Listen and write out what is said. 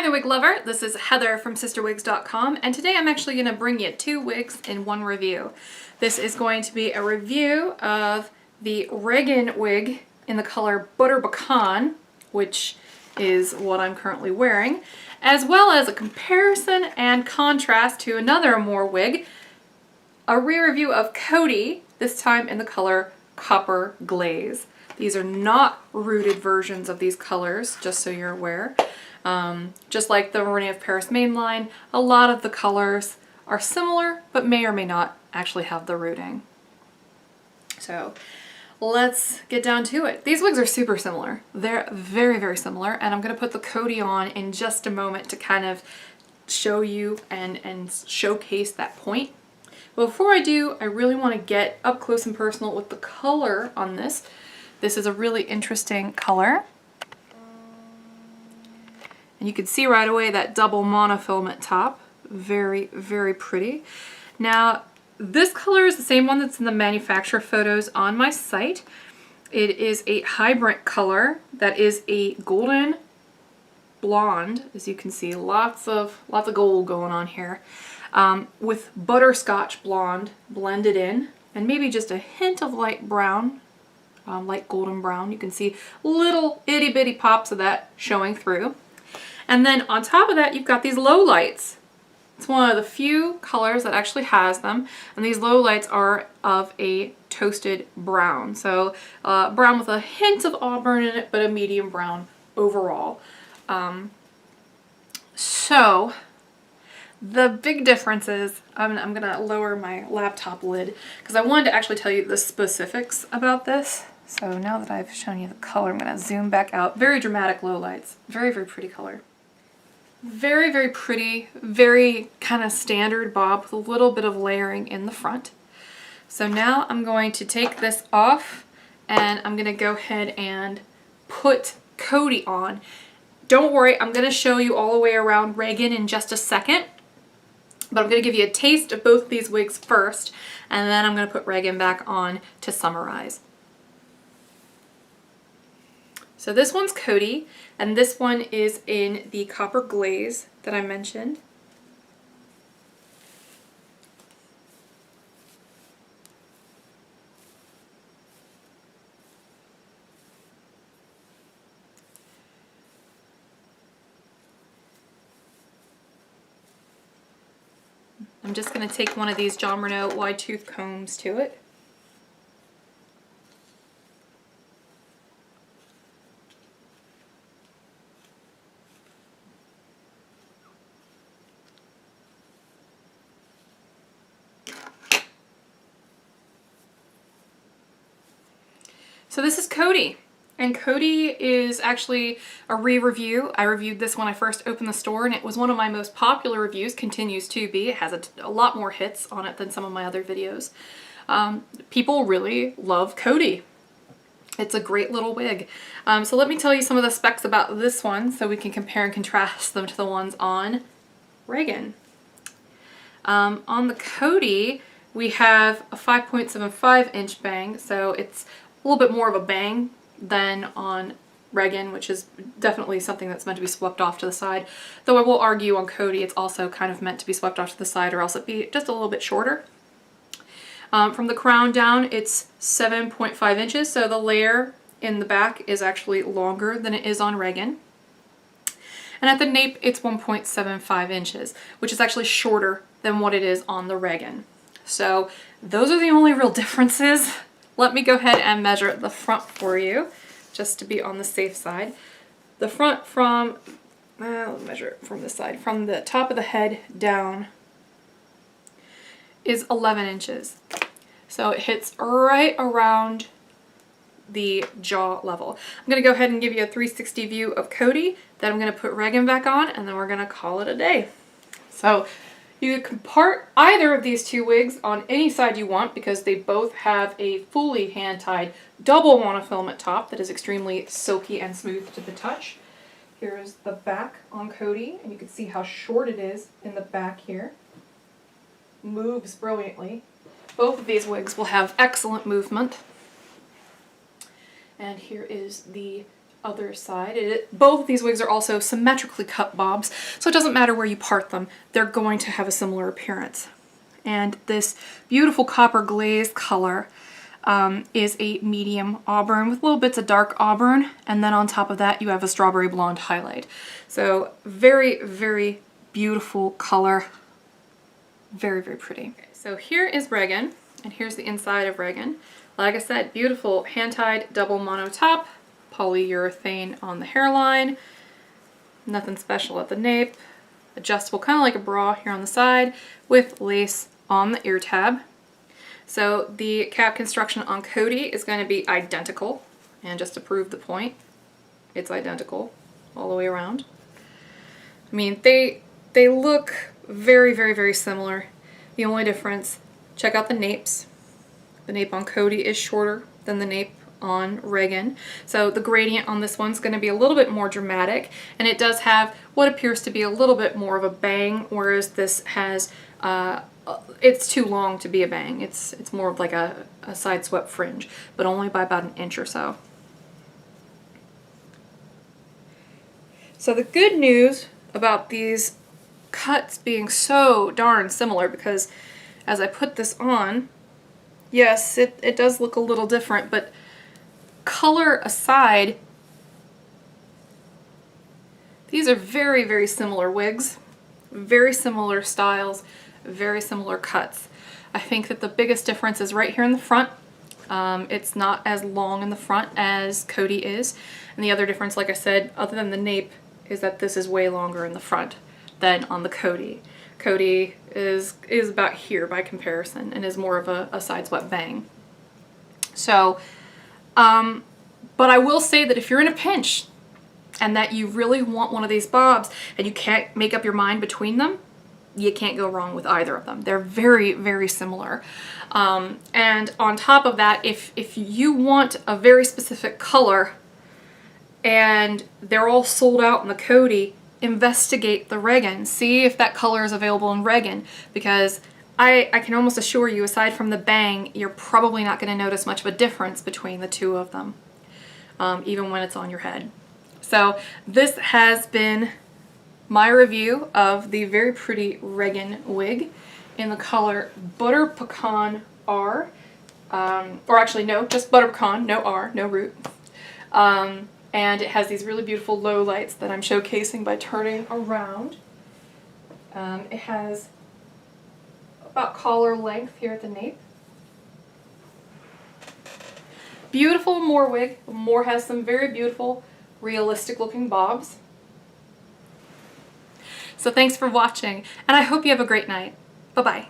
Hi there, wig lover. This is Heather from CysterWigs.com, and today I'm actually going to bring you two wigs in one review. This is going to be a review of the Regan wig in the color Butter Pecan, which is what I'm currently wearing, as well as a comparison and contrast to another Amore wig, a re-review of Codi, this time in the color Copper Glaze. These are not rooted versions of these colors, just so you're aware. Just like the Rene of Paris mainline, a lot of the colors are similar, but may or may not actually have the rooting. So let's get down to it. These wigs are super similar. They're very, very similar, and I'm going to put the Codi on in just a moment to kind of show you and showcase that point. But before I do, I really want to get up close and personal with the color on this. This is a really interesting color. And you can see right away that double monofilament top. Very, very pretty. Now, this color is the same one that's in the manufacturer photos on my site. It is a hybrant color that is a golden blonde, as you can see, lots of gold going on here, with butterscotch blonde blended in, and maybe just a hint of light brown, light golden brown. You can see little itty bitty pops of that showing through. And then on top of that, you've got these low lights. It's one of the few colors that actually has them, and these low lights are of a toasted brown. So brown with a hint of auburn in it, but a medium brown overall. So the big difference is, I'm gonna lower my laptop lid because I wanted to actually tell you the specifics about this. So now that I've shown you the color, I'm gonna zoom back out. Very dramatic low lights. Very, very pretty color. Very, very pretty, very kind of standard bob with a little bit of layering in the front. So now I'm going to take this off and I'm going to go ahead and put Codi on. Don't worry, I'm going to show you all the way around Regan in just a second, but I'm going to give you a taste of both of these wigs first, and then I'm going to put Regan back on to summarize. So this one's Codi, and this one is in the Copper Glaze that I mentioned. I'm just going to take one of these John Renault wide tooth combs to it. So this is Codi, and Codi is actually a re-review. I reviewed this when I first opened the store, and it was one of my most popular reviews, continues to be. It has a lot more hits on it than some of my other videos. People really love Codi. It's a great little wig. So let me tell you some of the specs about this one so we can compare and contrast them to the ones on Regan. On the Codi, we have a 5.75 inch bang, so it's a little bit more of a bang than on Regan, which is definitely something that's meant to be swept off to the side. Though I will argue on Codi it's also kind of meant to be swept off to the side, or else it'd be just a little bit shorter. From the crown down, it's 7.5 inches, so the layer in the back is actually longer than it is on Regan. And at the nape, it's 1.75 inches, which is actually shorter than what it is on the Regan. So those are the only real differences. Let me go ahead and measure the front for you, just to be on the safe side. The front from, I'll measure it from this side, from the top of the head down is 11 inches. So it hits right around the jaw level. I'm going to go ahead and give you a 360 view of Codi, then I'm going to put Regan back on, and then we're going to call it a day. So you can part either of these two wigs on any side you want because they both have a fully hand-tied double monofilament top that is extremely silky and smooth to the touch. Here's the back on Codi, and you can see how short it is in the back here. Moves brilliantly. Both of these wigs will have excellent movement. And here is the other side. Both of these wigs are also symmetrically cut bobs, so it doesn't matter where you part them, they're going to have a similar appearance. And this beautiful copper glaze color is a medium auburn with little bits of dark auburn, and then on top of that you have a strawberry blonde highlight. So very, very beautiful color. Very, very pretty. Okay, so here is Regan, and here's the inside of Regan. Like I said, beautiful hand-tied double mono top, polyurethane on the hairline, nothing special at the nape, adjustable kind of like a bra here on the side with lace on the ear tab. So the cap construction on Codi is going to be identical, and just to prove the point, it's identical all the way around. I mean, they look very, very, very similar. The only difference, check out the napes. The nape on Codi is shorter than the nape on Regan. So the gradient on this one's going to be a little bit more dramatic, and it does have what appears to be a little bit more of a bang, whereas this has, it's too long to be a bang. It's more of like a side swept fringe, but only by about an inch or so. So the good news about these cuts being so darn similar, because as I put this on, yes, it does look a little different, but color aside, these are very, very similar wigs, very similar styles, very similar cuts. I think that the biggest difference is right here in the front. It's not as long in the front as Codi is, and the other difference, like I said, other than the nape, is that this is way longer in the front than on the Codi. Codi is about here by comparison and is more of a side swept bang. So, but I will say that if you're in a pinch and that you really want one of these bobs and you can't make up your mind between them, you can't go wrong with either of them. They're very, very similar. And on top of that, if you want a very specific color and they're all sold out in the Codi, investigate the Regan. See if that color is available in Regan, because I can almost assure you, aside from the bang, you're probably not going to notice much of a difference between the two of them, even when it's on your head. So this has been my review of the very pretty Regan wig in the color Butter Pecan R, or actually no, just Butter Pecan, no R, no root. And it has these really beautiful low lights that I'm showcasing by turning around. It has about collar length here at the nape. Beautiful Amore wig. Amore has some very beautiful, realistic looking bobs. So thanks for watching, and I hope you have a great night. Bye-bye.